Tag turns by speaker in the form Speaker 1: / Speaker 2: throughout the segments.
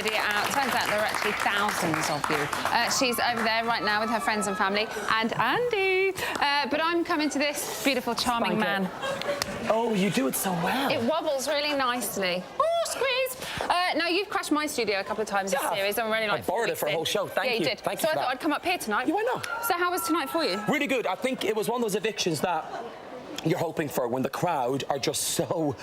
Speaker 1: Lydia out. Turns out there are actually thousands of you. She's over there right now with her friends and family, and Andy. But I'm coming to this beautiful, charming man.
Speaker 2: Oh, you do it so well.
Speaker 1: It wobbles really nicely. Oh, squeeze. Now, you've crashed my studio a couple of times this series. I'm really like
Speaker 2: I borrowed it for a whole show. Thank you.
Speaker 1: Yeah, you did.
Speaker 2: Thank
Speaker 1: so
Speaker 2: you
Speaker 1: I
Speaker 2: for
Speaker 1: thought
Speaker 2: that.
Speaker 1: I'd come up here tonight.
Speaker 2: Yeah, why not?
Speaker 1: So how was tonight for you?
Speaker 2: Really good. I think it was one of those evictions that you're hoping for when the crowd are just so...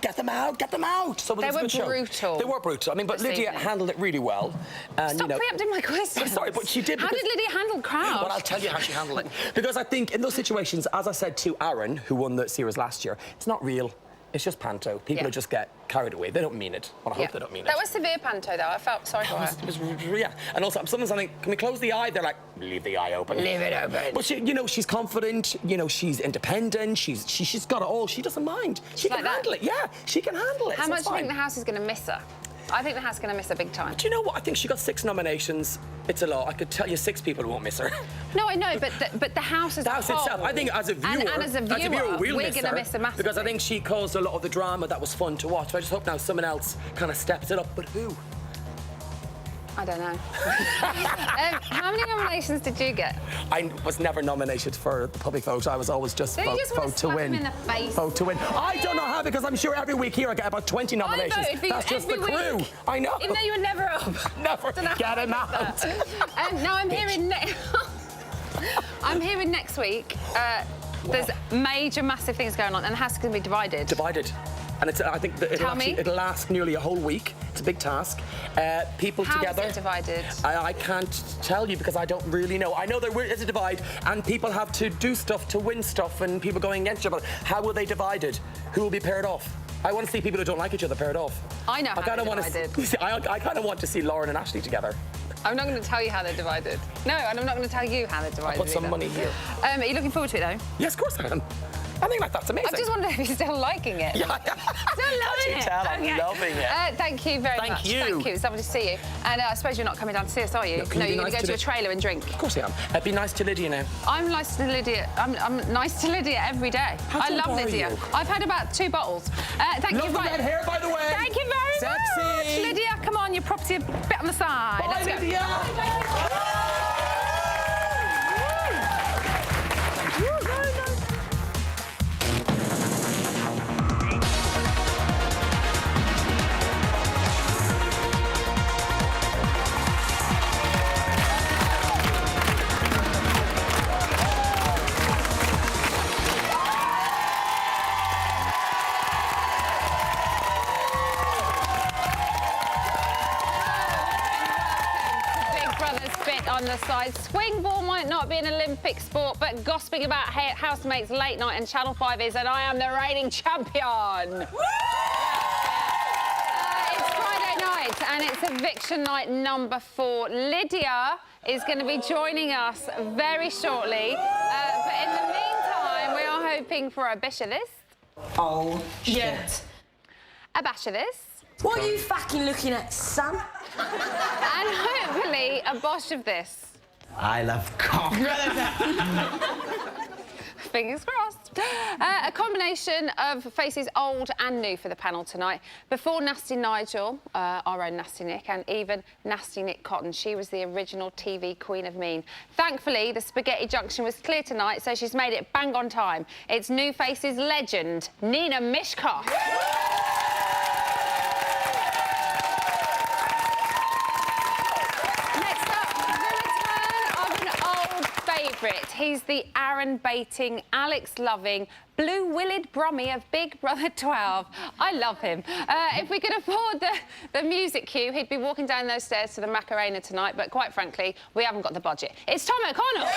Speaker 2: get them out, get them out. So
Speaker 1: they were brutal.
Speaker 2: They were brutal. I mean, but Lydia handled it really well. And,
Speaker 1: Stop preempting my questions.
Speaker 2: Sorry, but she did.
Speaker 1: How did Lydia handle crowd?
Speaker 2: Well, I'll tell you how she handled it. Because I think in those situations, as I said to Aaron, who won the series last year, it's not real. It's just panto. People just get carried away. They don't mean it. Well, I hope they don't mean it.
Speaker 1: That was severe panto, though. I felt sorry for her.
Speaker 2: Yeah. And also, sometimes I think, can we close the eye? They're like, leave the eye open.
Speaker 1: Leave it open.
Speaker 2: But she, you know, she's confident. You know, she's independent. She's got it all. She doesn't mind. She can handle it. Yeah, she can handle it.
Speaker 1: How much do you think the house is going to miss her? I think the house is going to miss her big time.
Speaker 2: Do you know what? I think she got 6 nominations. It's a lot. I could tell you 6 people who won't miss her.
Speaker 1: No, I know, but the house as a whole...
Speaker 2: The house itself. I think as a viewer...
Speaker 1: And as a viewer, we're going to miss her massively.
Speaker 2: Because I think she caused a lot of the drama that was fun to watch. I just hope now someone else kind of steps it up. But who?
Speaker 1: I don't know. How many nominations did you get?
Speaker 2: I was never nominated for the public vote. I was always just vote to win.
Speaker 1: Him in the face?
Speaker 2: Vote to win. I don't know how, because I'm sure every week here I get about 20 nominations.
Speaker 1: I voted for you
Speaker 2: That's just the crew.
Speaker 1: Week.
Speaker 2: I know.
Speaker 1: Even though you were never up.
Speaker 2: Never. Get him out.
Speaker 1: Now I'm hearing I'm hearing next week. There's major, massive things going on, and the house is going to be divided.
Speaker 2: Divided. And it's, I think that it'll last nearly a whole week. It's a big task. People together.
Speaker 1: How is it divided?
Speaker 2: I can't tell you because I don't really know. I know there is a divide, and people have to do stuff to win stuff, and people going against each other. How will they divided? Who will be paired off? I want to see people who don't like each other paired off.
Speaker 1: I know how they're divided.
Speaker 2: I kind of want to see Lauren and Ashley together.
Speaker 1: I'm not going to tell you how they're divided. No, and I'm not going to tell you how they're divided.
Speaker 2: I'll put some money here.
Speaker 1: Are you looking forward to it, though?
Speaker 2: Yes, of course I am. I think that's amazing.
Speaker 1: I just wonder if you're still liking it.
Speaker 2: Yeah.
Speaker 1: Still loving it.
Speaker 2: I'm loving it.
Speaker 1: Thank you very much.
Speaker 2: Thank you.
Speaker 1: Thank you. It's lovely to see you. And I suppose you're not coming down to see us, are you? No, you're going to go to a trailer and drink.
Speaker 2: Of course I am. Be nice to Lydia now.
Speaker 1: I'm nice to Lydia. I'm nice to Lydia every day. I love Lydia. I've had about 2 bottles. Thank you.
Speaker 2: Love the red hair, by the way.
Speaker 1: Thank you very much. Lydia, come on, you're property a bit on the side.
Speaker 2: Bye, Lydia.
Speaker 1: On the side. Swing ball might not be an Olympic sport, but gossiping about housemates late night and Channel 5 is, and I am the reigning champion. It's Friday night, and it's eviction night number 4. Lydia is going to be joining us very shortly. But in the meantime, we are hoping for a bish of this.
Speaker 3: Oh, shit.
Speaker 1: A bash of this.
Speaker 3: What are you fucking looking at, son?
Speaker 1: And hopefully a bosh of this.
Speaker 4: I love cock.
Speaker 1: Fingers crossed. A combination of faces old and new for the panel tonight. Before Nasty Nigel, our own Nasty Nick, and even Nasty Nick Cotton, she was the original TV Queen of Mean. Thankfully, the spaghetti junction was clear tonight, so she's made it bang on time. It's New Faces legend, Nina Mishkoff. He's the Aaron-baiting, Alex-loving, blue-willed Brummy of Big Brother 12. I love him. If we could afford the music cue, he'd be walking down those stairs to the Macarena tonight, but quite frankly, we haven't got the budget. It's Tom O'Connell!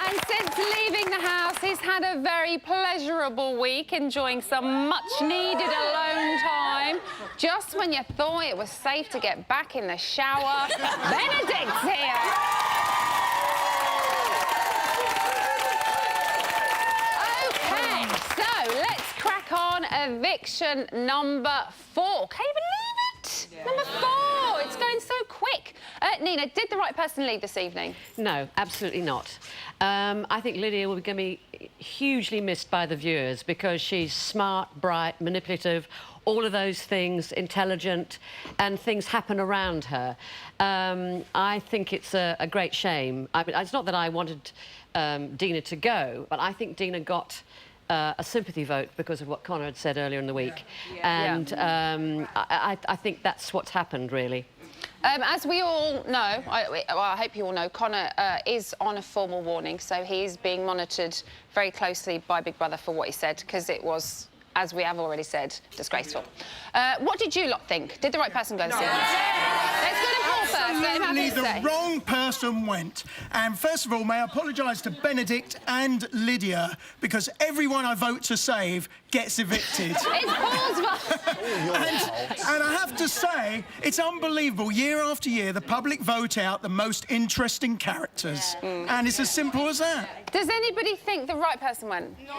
Speaker 1: And since leaving the house, he's had a very pleasurable week, enjoying some much-needed alone time. Just when you thought it was safe to get back in the shower, Benedict's here! OK, so let's crack on eviction number 4. Can you believe it? Yeah. Number 4. It's going so quick. Nina, did the right person lead this evening?
Speaker 5: No, absolutely not. I think Lydia will going to be hugely missed by the viewers because she's smart, bright, manipulative, all of those things, intelligent, and things happen around her. I think it's a great shame. I mean, it's not that I wanted Dina to go, but I think Dina got a sympathy vote because of what Connor had said earlier in the week. And I think that's what's happened, really.
Speaker 1: As we all know, I hope you all know, Connor is on a formal warning, so he is being monitored very closely by Big Brother for what he said, because it was, as we have already said, disgraceful. What did you lot think? Did the right person go this evening? Let's go to Paul first. Let him have his say.
Speaker 6: The wrong person went. And first of all, may I apologise to Benedict and Lydia, because everyone I vote to save gets evicted.
Speaker 1: It's Paul's fault.
Speaker 6: And I have to say, it's unbelievable. Year after year, the public vote out the most interesting characters. And it's as simple as that.
Speaker 1: Does anybody think the right person went? No.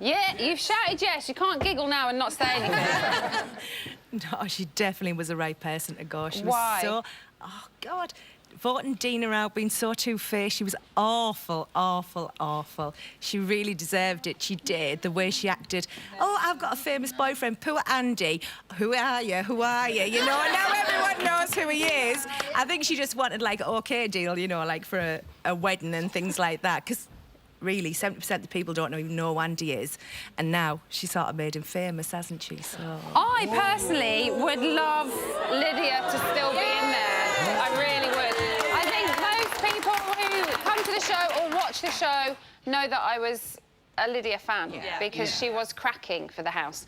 Speaker 1: Yeah, you've shouted yes. You can't giggle now and not say anything.
Speaker 7: No, she definitely was the right person to go. She was
Speaker 1: Why?
Speaker 7: so... Oh, God. Voting Dina out, being so two-faced, she was awful, awful, awful. She really deserved it. She did, the way she acted. Oh, I've got a famous boyfriend, poor Andy. Who are you? Who are you? You know, now everyone knows who he is. I think she just wanted, like, an OK deal, you know, like for a wedding and things like that. Because really, 70% of the people don't even know who Andy is. And now she's sort of made him famous, hasn't she? So...
Speaker 1: I personally would love Lydia to still be in there. I really would. I think most people who come to the show or watch the show know that I was a Lydia fan because she was cracking for the house.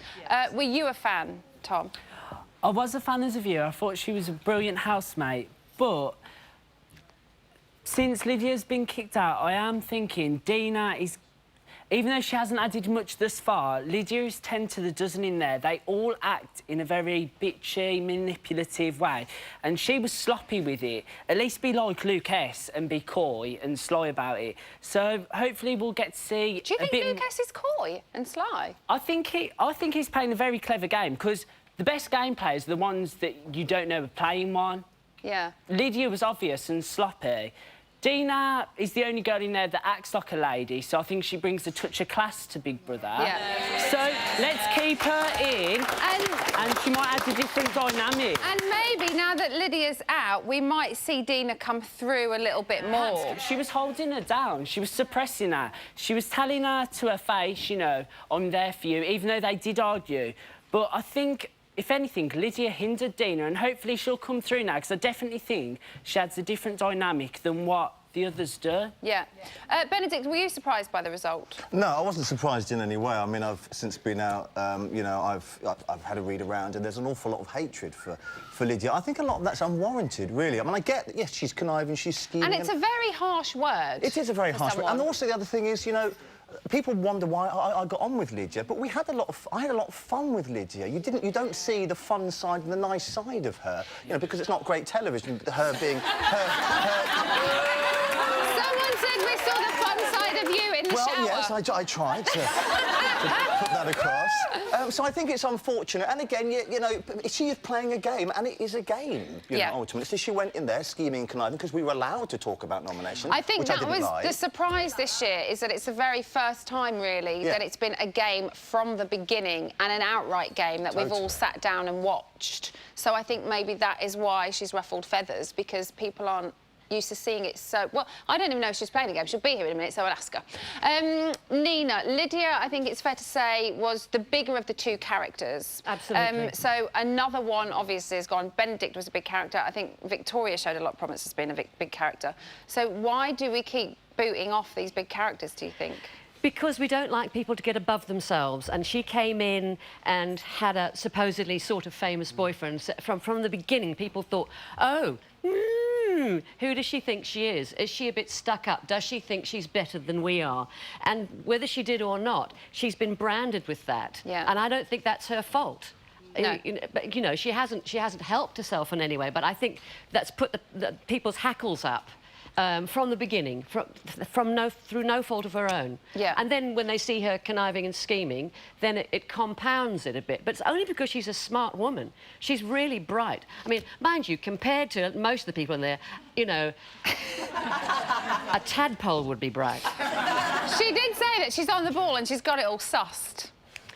Speaker 1: Were you a fan, Tom?
Speaker 8: I was a fan as a viewer. I thought she was a brilliant housemate, but since Lydia's been kicked out, I am thinking Dina is... Even though she hasn't added much thus far, Lydia is 10 to the dozen in there. They all act in a very bitchy, manipulative way. And she was sloppy with it. At least be like Luke S and be coy and sly about it. So hopefully we'll get to see...
Speaker 1: Do you think Luke S is coy and sly?
Speaker 8: I think he's playing a very clever game, because the best game players are the ones that you don't know are playing one.
Speaker 1: Yeah.
Speaker 8: Lydia was obvious and sloppy. Dina is the only girl in there that acts like a lady, so I think she brings a touch of class to Big Brother.
Speaker 1: Yeah.
Speaker 8: So let's keep her in, and she might add a different dynamic.
Speaker 1: And maybe now that Lydia's out, we might see Dina come through a little bit more.
Speaker 8: She was holding her down. She was suppressing her. She was telling her to her face, you know, I'm there for you, even though they did argue. But I think, if anything, Lydia hindered Dina, and hopefully she'll come through now, because I definitely think she adds a different dynamic than what the others do.
Speaker 1: Yeah. Benedict, were you surprised by the result?
Speaker 9: No, I wasn't surprised in any way. I mean, I've since been out, you know, I've had a read around, and there's an awful lot of hatred for Lydia. I think a lot of that's unwarranted, really. I mean, I get, yes, she's conniving, she's scheming.
Speaker 1: And it's a very harsh word.
Speaker 9: It is a very harsh word. And also the other thing is, you know, people wonder why I got on with Lydia, but I had a lot of fun with Lydia. You don't see the fun side and the nice side of her, you know, because it's not great television. Her being
Speaker 1: Someone said we saw the fun side of you in the shower.
Speaker 9: Well, yes, I tried to put that across. So I think it's unfortunate. And again, you know, she is playing a game, and it is a game, you know, ultimately. So she went in there scheming and conniving because we were allowed to talk about nominations.
Speaker 1: I think that was the surprise this year, is that it's the very first time, really, that it's been a game from the beginning, and an outright game that we've all sat down and watched. So I think maybe that is why she's ruffled feathers, because people aren't used to seeing it so... Well, I don't even know if she's playing the game. She'll be here in a minute, so I'll ask her. Nina, Lydia, I think it's fair to say, was the bigger of the two characters.
Speaker 5: Absolutely.
Speaker 1: So another one, obviously, has gone. Benedict was a big character. I think Victoria showed a lot of promise as being a big character. So why do we keep booting off these big characters, do you think?
Speaker 5: Because we don't like people to get above themselves, and she came in and had a supposedly sort of famous boyfriend. From the beginning, people thought, oh, who does she think she is? Is she a bit stuck up? Does she think she's better than we are? And whether she did or not, she's been branded with that.
Speaker 1: Yeah.
Speaker 5: And I don't think that's her fault.
Speaker 1: No.
Speaker 5: But, you know, she hasn't helped herself in any way, but I think that's put the people's hackles up. from the beginning, through no fault of her own.
Speaker 1: Yeah.
Speaker 5: And then when they see her conniving and scheming, then it compounds it a bit. But it's only because she's a smart woman. She's really bright. I mean, mind you, compared to most of the people in there, you know, a tadpole would be bright.
Speaker 1: She did say that she's on the ball and she's got it all sussed.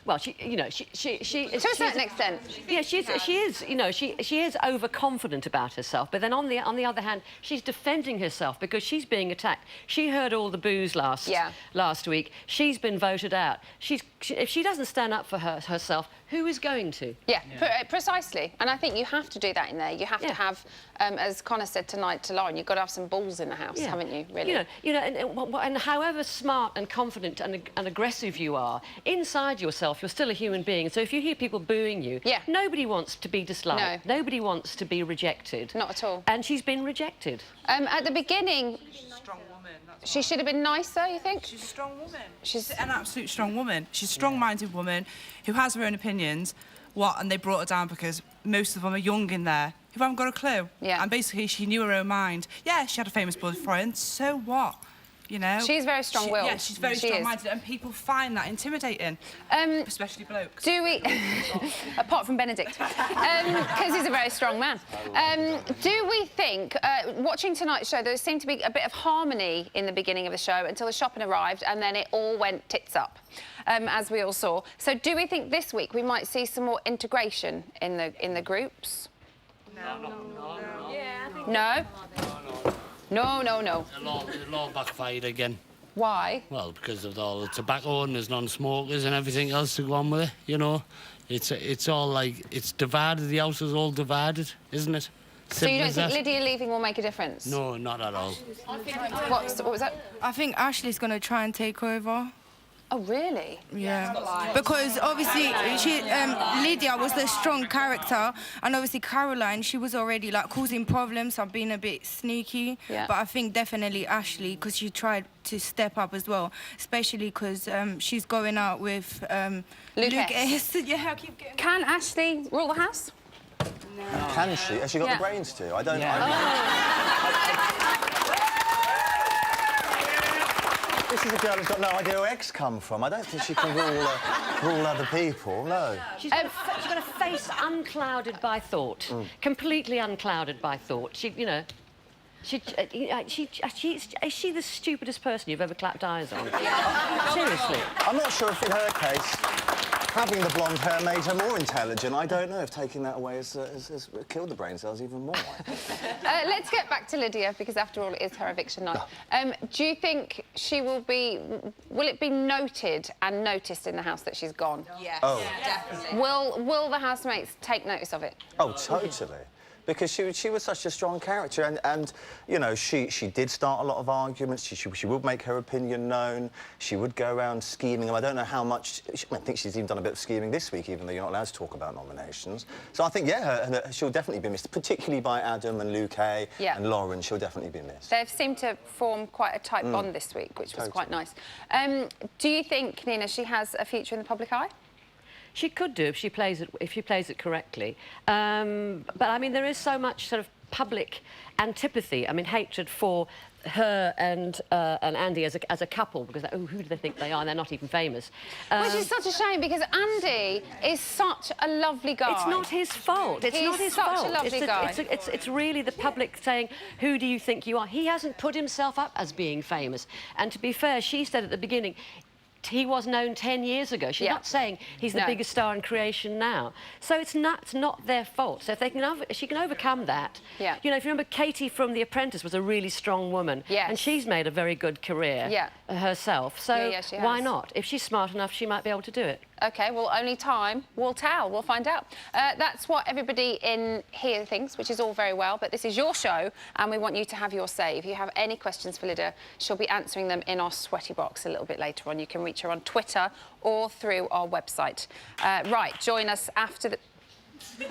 Speaker 5: Well, she is...
Speaker 1: To a certain extent.
Speaker 5: Yeah, she is, you know, she is overconfident about herself, but then on the other hand, she's defending herself because she's being attacked. She heard all the boos last week. She's been voted out. If she doesn't stand up for herself, who is going to?
Speaker 1: Yeah, precisely. And I think you have to do that in there. You have to have, as Connor said tonight to Lauren, you've got to have some balls in the house, haven't you, really?
Speaker 5: And however smart and confident and aggressive you are, inside yourself, you're still a human being. So if you hear people booing you, nobody wants to be disliked. No. Nobody wants to be rejected.
Speaker 1: Not at all.
Speaker 5: And she's been rejected.
Speaker 1: At the beginning... She's a strong woman. She should have been nicer, you think?
Speaker 10: She's a strong woman.
Speaker 1: She's
Speaker 10: an absolute strong woman. She's a strong-minded woman who has her own opinions. And they brought her down because most of them are young in there who haven't got a clue.
Speaker 1: Yeah.
Speaker 10: And basically, she knew her own mind. Yeah, she had a famous boyfriend, so what? You know?
Speaker 1: She's very strong-willed.
Speaker 10: Yeah, she's very strong-minded, and people find that intimidating, especially blokes.
Speaker 1: Do we... apart from Benedict, because he's a very strong man. Do we think, watching tonight's show, there seemed to be a bit of harmony in the beginning of the show until the shopping arrived, and then it all went tits up, as we all saw. So do we think this week we might see some more integration in the groups?
Speaker 8: No.
Speaker 1: Yeah, I think... No? No.
Speaker 11: It'll all backfire again.
Speaker 1: Why?
Speaker 11: Well, because of all the tobacco and there's non-smokers and everything else to go on with it, you know. It's all like, it's divided, the house is all divided, isn't it?
Speaker 1: So you don't think Lydia leaving will make a difference?
Speaker 11: No, not at all.
Speaker 1: What was that?
Speaker 12: I think Ashley's going to try and take over.
Speaker 1: Oh, really?
Speaker 12: Yeah. Because obviously Lydia was the strong character, and obviously Caroline, she was already like causing problems and being a bit sneaky.
Speaker 1: Yeah.
Speaker 12: But I think definitely Ashley, because she tried to step up as well, especially because she's going out with Luke S. Yeah, I keep getting...
Speaker 1: Can Ashley rule the house?
Speaker 9: No. Can she? Has she got the brains to? I don't know. This is a girl who's got no idea where eggs come from. I don't think she can rule other people, no.
Speaker 5: She's got a face unclouded by thought, completely unclouded by thought. Is she the stupidest person you've ever clapped eyes on? Seriously.
Speaker 9: I'm not sure if in her case, having the blonde hair made her more intelligent. I don't know if taking that away has killed the brain cells even more.
Speaker 1: Let's get back to Lydia, because after all, it is her eviction night. Do you think she will it be noted and noticed in the house that she's gone?
Speaker 3: Yes.
Speaker 9: Oh.
Speaker 3: Yeah, definitely.
Speaker 1: Will the housemates take notice of it?
Speaker 9: Oh, totally. Because she was such a strong character, and you know, she did start a lot of arguments. She would make her opinion known. She would go around scheming, and I don't know how much... I think she's even done a bit of scheming this week, even though you're not allowed to talk about nominations. So I think, yeah, she'll definitely be missed, particularly by Adam and Luke A. and Lauren. She'll definitely be missed.
Speaker 1: They've seemed to form quite a tight bond this week, which was quite nice. Do you think, Nina, she has a future in the public eye?
Speaker 5: She could do if she plays it correctly. But I mean, there is so much sort of public antipathy. I mean, hatred for her and Andy as a couple, because who do they think they are? They're not even famous.
Speaker 1: Which is such a shame, because Andy is such a lovely guy.
Speaker 5: It's not his fault. It's not his fault.
Speaker 1: He's such a lovely guy.
Speaker 5: It's really the public saying, who do you think you are? He hasn't put himself up as being famous. And to be fair, she said at the beginning, he was known 10 years ago. She's not saying he's the biggest star in creation now. So it's not their fault. So if they can, she can overcome that.
Speaker 1: Yeah.
Speaker 5: You know, if you remember, Katie from The Apprentice was a really strong woman.
Speaker 1: Yes.
Speaker 5: And she's made a very good career herself. So
Speaker 1: she
Speaker 5: why
Speaker 1: has.
Speaker 5: not? If she's smart enough, she might be able to do it.
Speaker 1: OK, well, only time will tell. We'll find out. That's what everybody in here thinks, which is all very well, but this is your show, and we want you to have your say. If you have any questions for Lydia, she'll be answering them in our sweaty box a little bit later on. You can reach her on Twitter or through our website. Right, join us after the... Join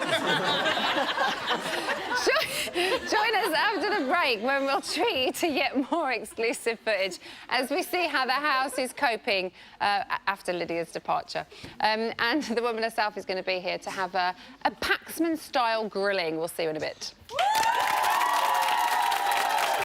Speaker 1: us after the break, when we'll treat you to yet more exclusive footage as we see how the house is coping after Lydia's departure. And the woman herself is going to be here to have a Paxman-style grilling. We'll see you in a bit.